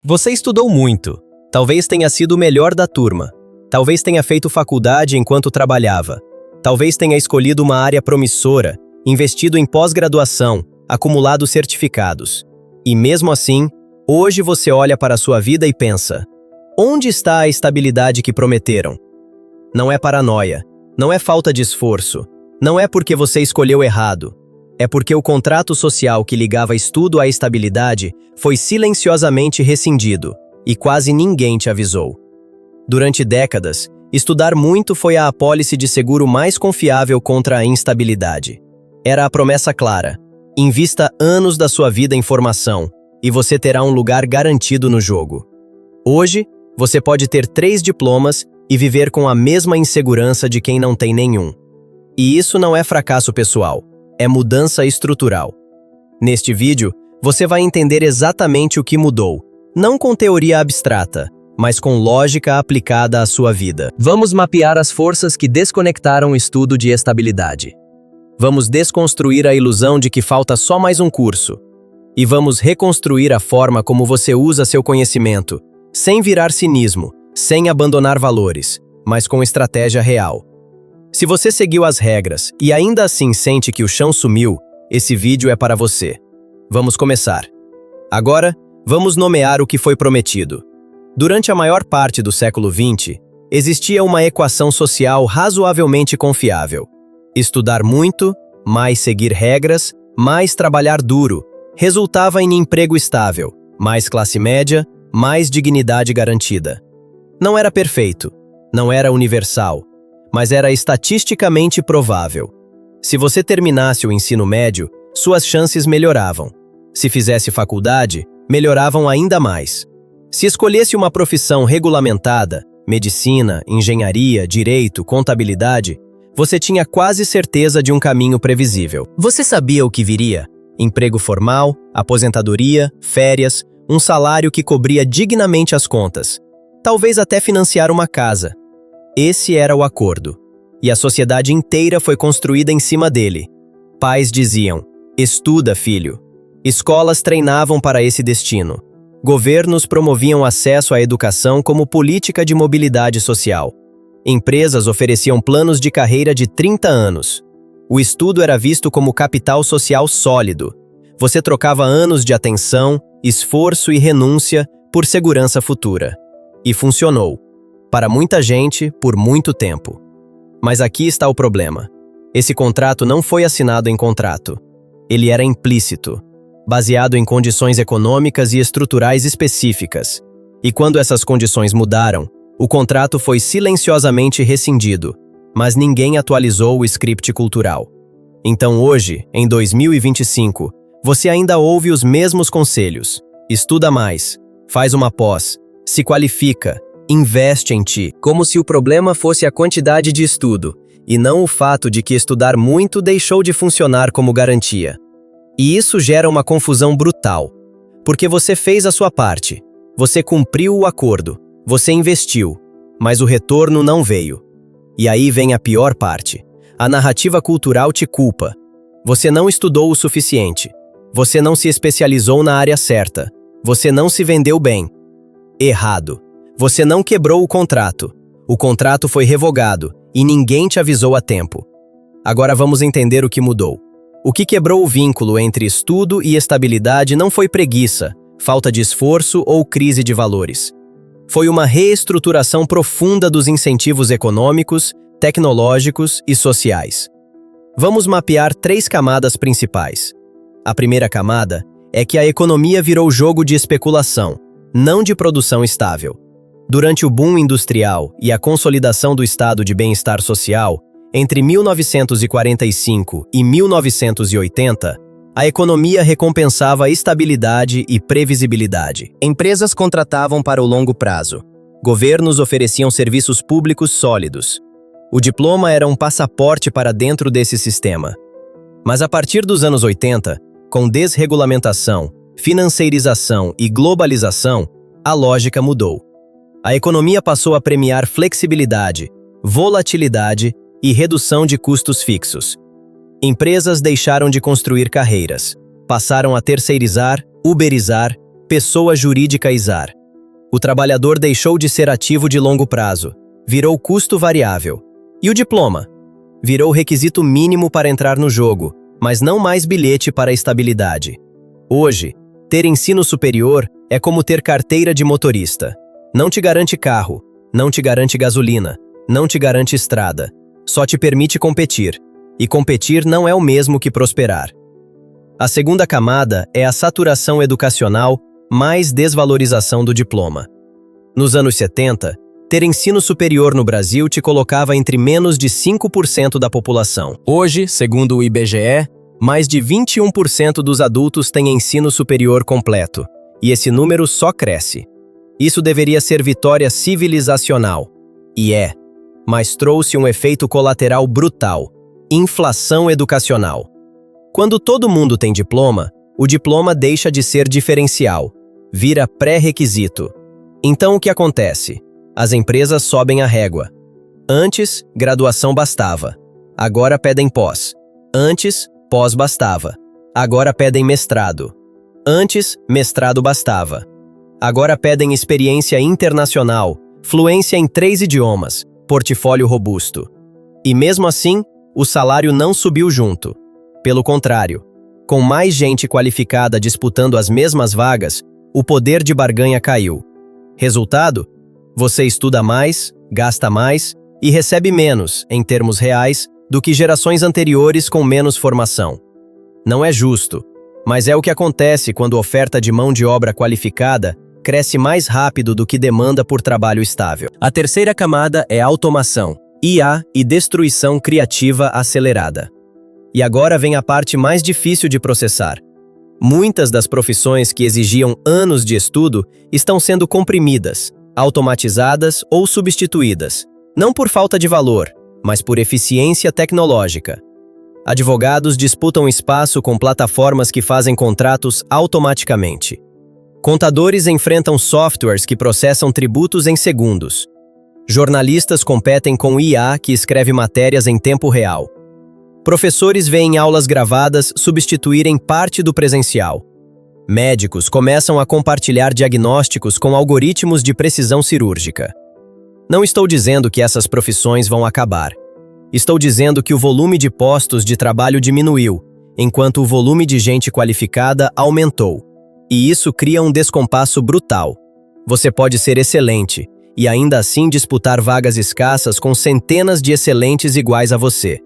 Você estudou muito. Talvez tenha sido o melhor da turma. Talvez tenha feito faculdade enquanto trabalhava. Talvez tenha escolhido uma área promissora, investido em pós-graduação, acumulado certificados. E mesmo assim, hoje você olha para a sua vida e pensa: onde está a estabilidade que prometeram? Não é paranoia, não é falta de esforço, não é porque você escolheu errado. É porque o contrato social que ligava estudo à estabilidade foi silenciosamente rescindido, e quase ninguém te avisou. Durante décadas, estudar muito foi a apólice de seguro mais confiável contra a instabilidade. Era a promessa clara: invista anos da sua vida em formação, e você terá um lugar garantido no jogo. Hoje, você pode ter 3 diplomas e viver com a mesma insegurança de quem não tem nenhum. E isso não é fracasso pessoal, é mudança estrutural. Neste vídeo, você vai entender exatamente o que mudou, não com teoria abstrata, mas com lógica aplicada à sua vida. Vamos mapear as forças que desconectaram o estudo de estabilidade. Vamos desconstruir a ilusão de que falta só mais um curso. E vamos reconstruir a forma como você usa seu conhecimento, sem virar cinismo, sem abandonar valores, mas com estratégia real. Se você seguiu as regras e ainda assim sente que o chão sumiu, esse vídeo é para você. Vamos começar. Agora, vamos nomear o que foi prometido. Durante a maior parte do século XX, existia uma equação social razoavelmente confiável. Estudar muito, mais seguir regras, mais trabalhar duro, resultava em emprego estável, mais classe média, mais dignidade garantida. Não era perfeito, não era universal, mas era estatisticamente provável. Se você terminasse o ensino médio, suas chances melhoravam. Se fizesse faculdade, melhoravam ainda mais. Se escolhesse uma profissão regulamentada, medicina, engenharia, direito, contabilidade, você tinha quase certeza de um caminho previsível. Você sabia o que viria? Emprego formal, aposentadoria, férias, um salário que cobria dignamente as contas. Talvez até financiar uma casa. Esse era o acordo. E a sociedade inteira foi construída em cima dele. Pais diziam: estuda, filho. Escolas treinavam para esse destino. Governos promoviam acesso à educação como política de mobilidade social. Empresas ofereciam planos de carreira de 30 anos. O estudo era visto como capital social sólido. Você trocava anos de atenção, esforço e renúncia por segurança futura. E funcionou. Para muita gente, por muito tempo. Mas aqui está o problema. Esse contrato não foi assinado em contrato. Ele era implícito, baseado em condições econômicas e estruturais específicas. E quando essas condições mudaram, o contrato foi silenciosamente rescindido, mas ninguém atualizou o script cultural. Então hoje, em 2025, você ainda ouve os mesmos conselhos. Estuda mais, faz uma pós, se qualifica, investe em ti, como se o problema fosse a quantidade de estudo, e não o fato de que estudar muito deixou de funcionar como garantia. E isso gera uma confusão brutal, porque você fez a sua parte, você cumpriu o acordo, você investiu, mas o retorno não veio. E aí vem a pior parte. A narrativa cultural te culpa. Você não estudou o suficiente. Você não se especializou na área certa. Você não se vendeu bem. Errado. Você não quebrou o contrato. O contrato foi revogado e ninguém te avisou a tempo. Agora vamos entender o que mudou. O que quebrou o vínculo entre estudo e estabilidade não foi preguiça, falta de esforço ou crise de valores. Foi uma reestruturação profunda dos incentivos econômicos, tecnológicos e sociais. Vamos mapear 3 camadas principais. A primeira camada é que a economia virou jogo de especulação, não de produção estável. Durante o boom industrial e a consolidação do estado de bem-estar social, entre 1945 e 1980, a economia recompensava estabilidade e previsibilidade. Empresas contratavam para o longo prazo. Governos ofereciam serviços públicos sólidos. O diploma era um passaporte para dentro desse sistema. Mas a partir dos anos 80, com desregulamentação, financeirização e globalização, a lógica mudou. A economia passou a premiar flexibilidade, volatilidade e redução de custos fixos. Empresas deixaram de construir carreiras, passaram a terceirizar, uberizar pessoa jurídica ISAR. O trabalhador deixou de ser ativo de longo prazo, virou custo variável. E o diploma? Virou requisito mínimo para entrar no jogo, mas não mais bilhete para a estabilidade. Hoje, ter ensino superior é como ter carteira de motorista. Não te garante carro, não te garante gasolina, não te garante estrada. Só te permite competir. E competir não é o mesmo que prosperar. A segunda camada é a saturação educacional mais desvalorização do diploma. Nos anos 70, ter ensino superior no Brasil te colocava entre menos de 5% da população. Hoje, segundo o IBGE, mais de 21% dos adultos têm ensino superior completo, e esse número só cresce. Isso deveria ser vitória civilizacional. E é, mas trouxe um efeito colateral brutal: inflação educacional. Quando todo mundo tem diploma, o diploma deixa de ser diferencial, vira pré-requisito. Então o que acontece? As empresas sobem a régua. Antes, graduação bastava. Agora pedem pós. Antes, pós bastava. Agora pedem mestrado. Antes, mestrado bastava. Agora pedem experiência internacional, fluência em 3 idiomas, portfólio robusto. E mesmo assim, o salário não subiu junto. Pelo contrário, com mais gente qualificada disputando as mesmas vagas, o poder de barganha caiu. Resultado? Você estuda mais, gasta mais e recebe menos, em termos reais, do que gerações anteriores com menos formação. Não é justo, mas é o que acontece quando a oferta de mão de obra qualificada cresce mais rápido do que demanda por trabalho estável. A terceira camada é automação, IA e destruição criativa acelerada. E agora vem a parte mais difícil de processar. Muitas das profissões que exigiam anos de estudo estão sendo comprimidas, automatizadas ou substituídas, não por falta de valor, mas por eficiência tecnológica. Advogados disputam espaço com plataformas que fazem contratos automaticamente. Contadores enfrentam softwares que processam tributos em segundos. Jornalistas competem com IA que escreve matérias em tempo real. Professores veem aulas gravadas substituírem parte do presencial. Médicos começam a compartilhar diagnósticos com algoritmos de precisão cirúrgica. Não estou dizendo que essas profissões vão acabar. Estou dizendo que o volume de postos de trabalho diminuiu, enquanto o volume de gente qualificada aumentou. E isso cria um descompasso brutal. Você pode ser excelente e ainda assim disputar vagas escassas com centenas de excelentes iguais a você.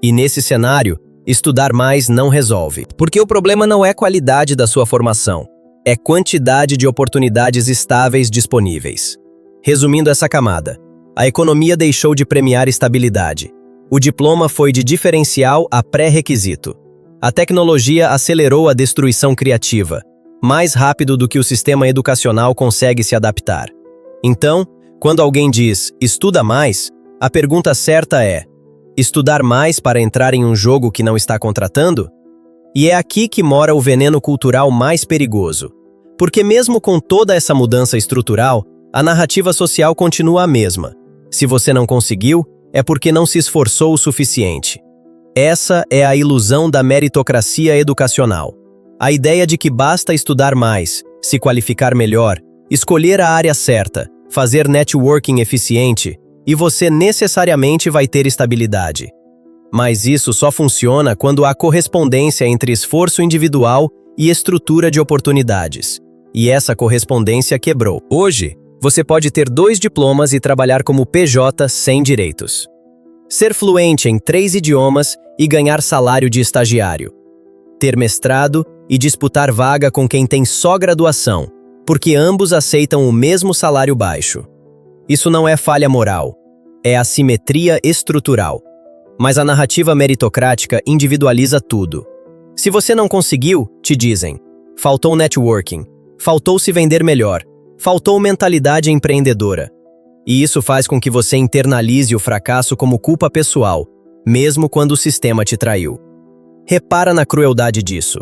E nesse cenário, estudar mais não resolve. Porque o problema não é qualidade da sua formação, é quantidade de oportunidades estáveis disponíveis. Resumindo essa camada, a economia deixou de premiar estabilidade. O diploma foi de diferencial a pré-requisito. A tecnologia acelerou a destruição criativa, mais rápido do que o sistema educacional consegue se adaptar. Então, quando alguém diz "estuda mais", a pergunta certa é: estudar mais para entrar em um jogo que não está contratando? E é aqui que mora o veneno cultural mais perigoso. Porque mesmo com toda essa mudança estrutural, a narrativa social continua a mesma. Se você não conseguiu, é porque não se esforçou o suficiente. Essa é a ilusão da meritocracia educacional. A ideia de que basta estudar mais, se qualificar melhor, escolher a área certa, fazer networking eficiente, e você necessariamente vai ter estabilidade. Mas isso só funciona quando há correspondência entre esforço individual e estrutura de oportunidades. E essa correspondência quebrou. Hoje, você pode ter 2 diplomas e trabalhar como PJ sem direitos. Ser fluente em 3 idiomas e ganhar salário de estagiário. Ter mestrado e disputar vaga com quem tem só graduação, porque ambos aceitam o mesmo salário baixo. Isso não é falha moral, é assimetria estrutural. Mas a narrativa meritocrática individualiza tudo. Se você não conseguiu, te dizem, faltou networking, faltou se vender melhor, faltou mentalidade empreendedora. E isso faz com que você internalize o fracasso como culpa pessoal, mesmo quando o sistema te traiu. Repara na crueldade disso.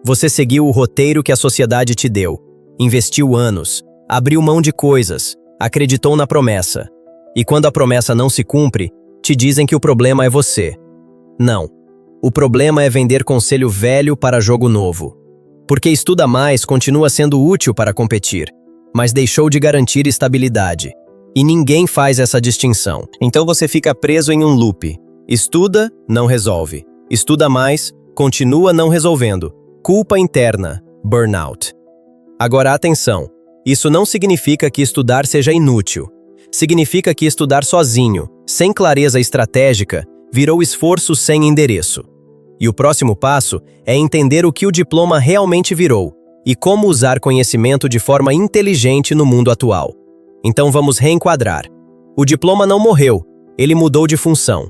Você seguiu o roteiro que a sociedade te deu, investiu anos, abriu mão de coisas, acreditou na promessa. E quando a promessa não se cumpre, te dizem que o problema é você. Não. O problema é vender conselho velho para jogo novo. Porque estuda mais continua sendo útil para competir, mas deixou de garantir estabilidade. E ninguém faz essa distinção. Então você fica preso em um loop. Estuda, não resolve. Estuda mais, continua não resolvendo. Culpa interna, burnout. Agora atenção, isso não significa que estudar seja inútil. Significa que estudar sozinho, sem clareza estratégica, virou esforço sem endereço. E o próximo passo é entender o que o diploma realmente virou e como usar conhecimento de forma inteligente no mundo atual. Então vamos reenquadrar. O diploma não morreu, ele mudou de função.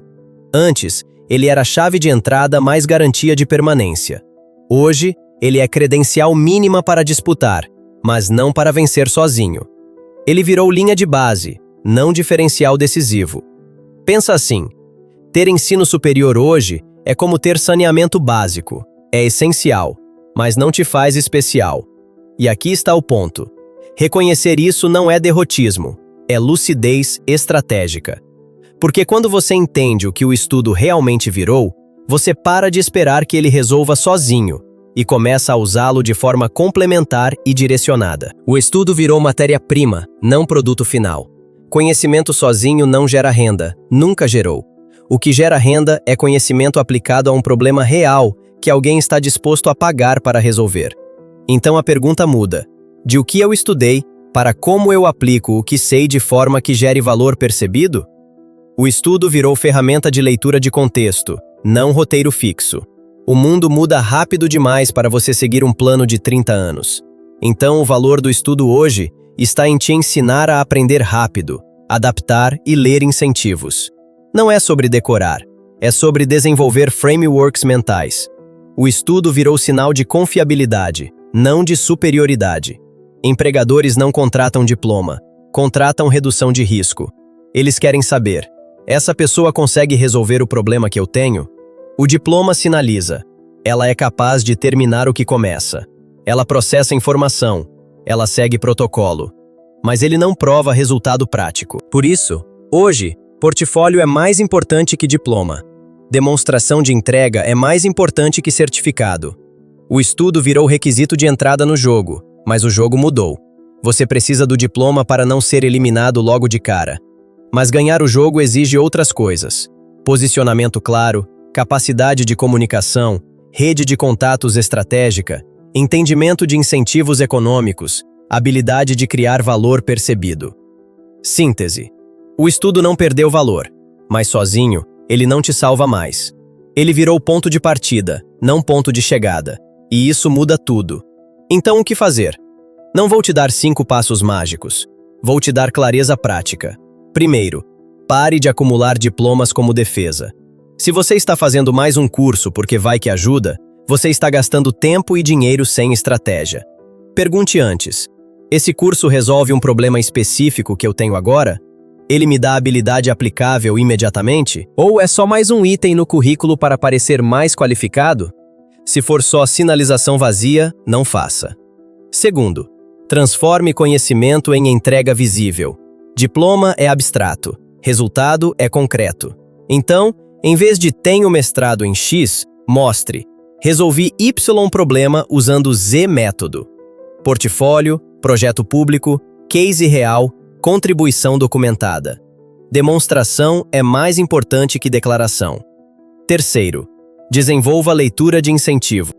Antes, ele era chave de entrada mais garantia de permanência. Hoje, ele é credencial mínima para disputar, mas não para vencer sozinho. Ele virou linha de base, não diferencial decisivo. Pensa assim, ter ensino superior hoje é como ter saneamento básico. É essencial, mas não te faz especial. E aqui está o ponto. Reconhecer isso não é derrotismo, é lucidez estratégica. Porque quando você entende o que o estudo realmente virou, você para de esperar que ele resolva sozinho e começa a usá-lo de forma complementar e direcionada. O estudo virou matéria-prima, não produto final. Conhecimento sozinho não gera renda, nunca gerou. O que gera renda é conhecimento aplicado a um problema real que alguém está disposto a pagar para resolver. Então a pergunta muda: de o que eu estudei para como eu aplico o que sei de forma que gere valor percebido? O estudo virou ferramenta de leitura de contexto, não roteiro fixo. O mundo muda rápido demais para você seguir um plano de 30 anos. Então o valor do estudo hoje está em te ensinar a aprender rápido, adaptar e ler incentivos. Não é sobre decorar, é sobre desenvolver frameworks mentais. O estudo virou sinal de confiabilidade, não de superioridade. Empregadores não contratam diploma, contratam redução de risco. Eles querem saber: essa pessoa consegue resolver o problema que eu tenho? O diploma sinaliza: ela é capaz de terminar o que começa. Ela processa informação, ela segue protocolo. Mas ele não prova resultado prático. Por isso, hoje, portfólio é mais importante que diploma. Demonstração de entrega é mais importante que certificado. O estudo virou requisito de entrada no jogo, mas o jogo mudou. Você precisa do diploma para não ser eliminado logo de cara. Mas ganhar o jogo exige outras coisas: posicionamento claro, capacidade de comunicação, rede de contatos estratégica, entendimento de incentivos econômicos, habilidade de criar valor percebido. Síntese. O estudo não perdeu valor, mas sozinho, ele não te salva mais. Ele virou ponto de partida, não ponto de chegada. E isso muda tudo. Então o que fazer? Não vou te dar 5 passos mágicos. Vou te dar clareza prática. Primeiro, pare de acumular diplomas como defesa. Se você está fazendo mais um curso porque vai que ajuda, você está gastando tempo e dinheiro sem estratégia. Pergunte antes: esse curso resolve um problema específico que eu tenho agora? Ele me dá habilidade aplicável imediatamente? Ou é só mais um item no currículo para parecer mais qualificado? Se for só sinalização vazia, não faça. Segundo, transforme conhecimento em entrega visível. Diploma é abstrato, resultado é concreto. Então, em vez de tenho mestrado em X, mostre: resolvi Y problema usando Z método. Portfólio, projeto público, case real, contribuição documentada. Demonstração é mais importante que declaração. Terceiro, desenvolva leitura de incentivo.